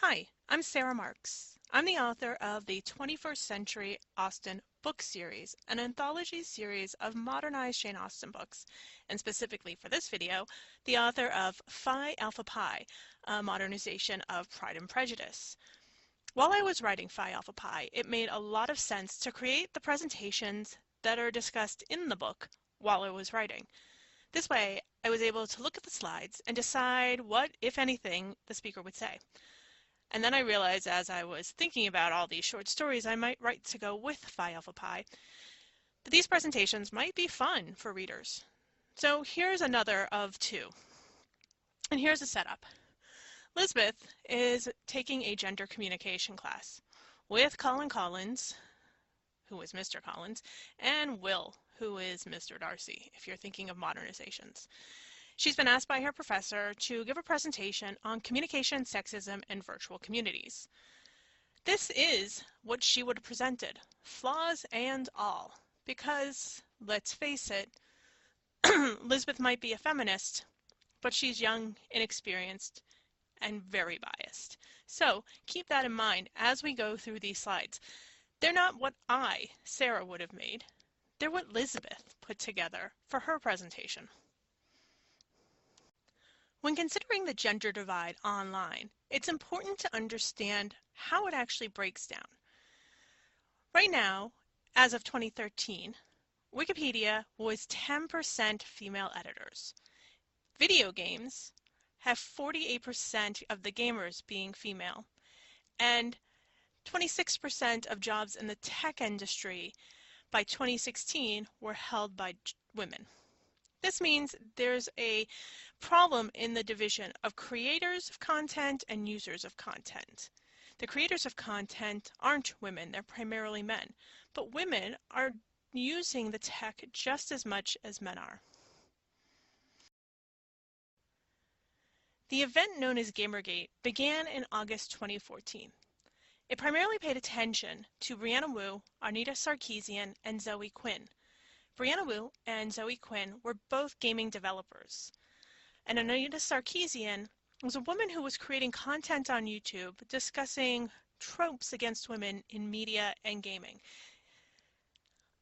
Hi, I'm Sara Marks. I'm the author of the 21st Century Austen book series, an anthology series of modernized Jane Austen books, and specifically for this video, the author of Phi Alpha Pi, a modernization of Pride and Prejudice. While I was writing Phi Alpha Pi, it made a lot of sense to create the presentations that are discussed in the book while I was writing. This way, I was able to look at the slides and decide what, if anything, the speaker would say. And then I realized as I was thinking about all these short stories I might write to go with Phi Alpha Pi, that these presentations might be fun for readers. So here's another of two. And here's the setup. Lizbeth is taking a gender communication class with Colin Collins, who is Mr. Collins, and Will, who is Mr. Darcy, if you're thinking of modernizations. She's been asked by her professor to give a presentation on communication, sexism, and virtual communities. This is what she would have presented, flaws and all, because, let's face it, Lizbeth might be a feminist, but she's young, inexperienced, and very biased. So keep that in mind as we go through these slides. They're not what I, Sara, would have made. They're what Lizbeth put together for her presentation. When considering the gender divide online, it's important to understand how it actually breaks down. Right now, as of 2013, Wikipedia was 10% female editors. Video games have 48% of the gamers being female, and 26% of jobs in the tech industry by 2016 were held by women. This means there's a problem in the division of creators of content and users of content. The creators of content aren't women, they're primarily men, but women are using the tech just as much as men are. The event known as Gamergate began in August 2014. It primarily paid attention to Brianna Wu, Arnita Sarkeesian, and Zoe Quinn. Brianna Wu and Zoe Quinn were both gaming developers, and Arnita Sarkeesian was a woman who was creating content on YouTube discussing tropes against women in media and gaming.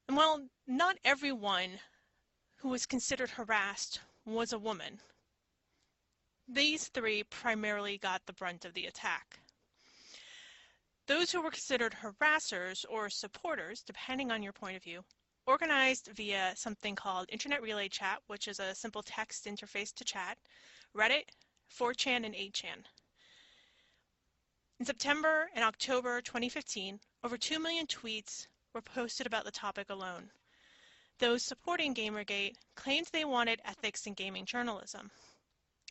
And while not everyone who was considered harassed was a woman, these three primarily got the brunt of the attack. Those who were considered harassers or supporters, depending on your point of view, organized via something called Internet Relay Chat, which is a simple text interface to chat, Reddit, 4chan, and 8chan. In September and October 2015, over 2 million tweets were posted about the topic alone. Those supporting Gamergate claimed they wanted ethics in gaming journalism,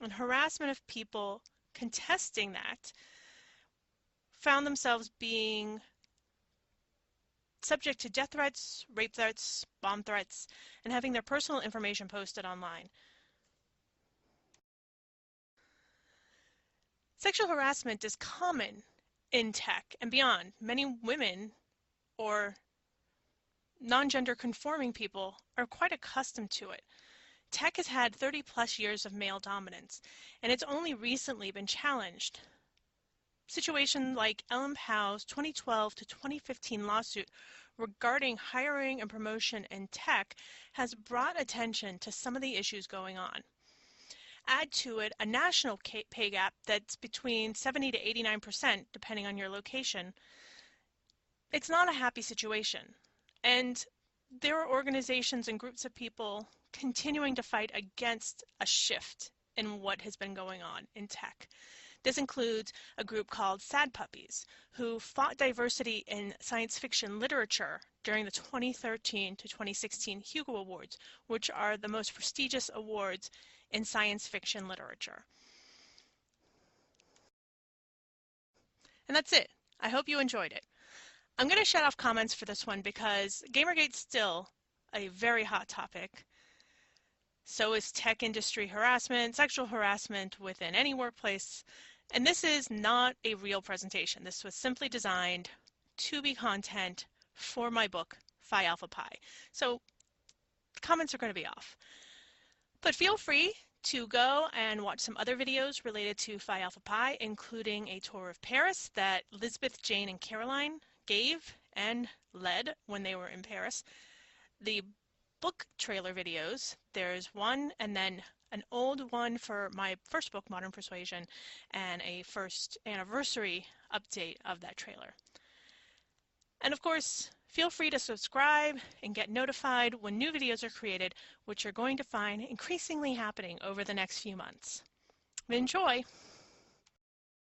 and harassment of people contesting that found themselves being subject to death threats, rape threats, bomb threats, and having their personal information posted online. Sexual harassment is common in tech and beyond. Many women or non-gender conforming people are quite accustomed to it. Tech has had 30+ years of male dominance, and it's only recently been challenged. Situations like Ellen Powell's 2012 to 2015 lawsuit regarding hiring and promotion in tech has brought attention to some of the issues going on. Add to it a national pay gap that's between 70 to 89%, depending on your location. It's not a happy situation, and there are organizations and groups of people continuing to fight against a shift in what has been going on in tech. This includes a group called Sad Puppies, who fought diversity in science fiction literature during the 2013 to 2016 Hugo Awards, which are the most prestigious awards in science fiction literature. And that's it. I hope you enjoyed it. I'm going to shut off comments for this one because Gamergate's still a very hot topic. So is tech industry harassment, sexual harassment within any workplace. And this is not a real presentation. This was simply designed to be content for my book, Phi Alpha Pi. So comments are going to be off. But feel free to go and watch some other videos related to Phi Alpha Pi, including a tour of Paris that Lizbeth, Jane, and Caroline gave and led when they were in Paris. The book trailer videos, there's one and then an old one for my first book, Modern Persuasion, and a first anniversary update of that trailer. And of course, feel free to subscribe and get notified when new videos are created, which you're going to find increasingly happening over the next few months. Enjoy!